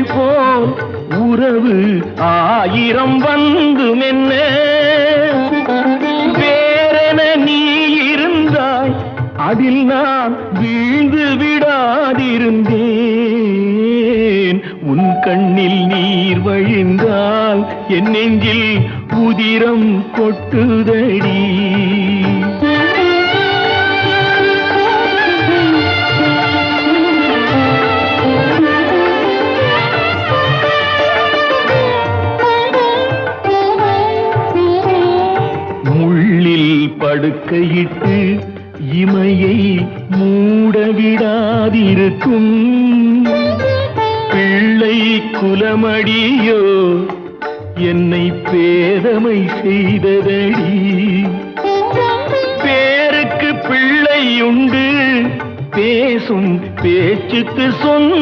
போல் உறவு ஆயிரம் வந்தும் என்ன வேறென நீ இருந்தாய் அதில் நான் வீழ்ந்து விடாதிருந்தேன் உன் கண்ணில் நீர் வழிந்தால் என் நெஞ்சில் உதிரம் கொட்டுதடி முள்ளில் படுக்கையிட்டு இமையை மூடவிடாதிருக்கும் பிள்ளை குலமடியோ என்னை பேதமை செய்ததடி பேருக்கு பிள்ளையுண்டு பேசும் பேச்சுக்கு சொந்த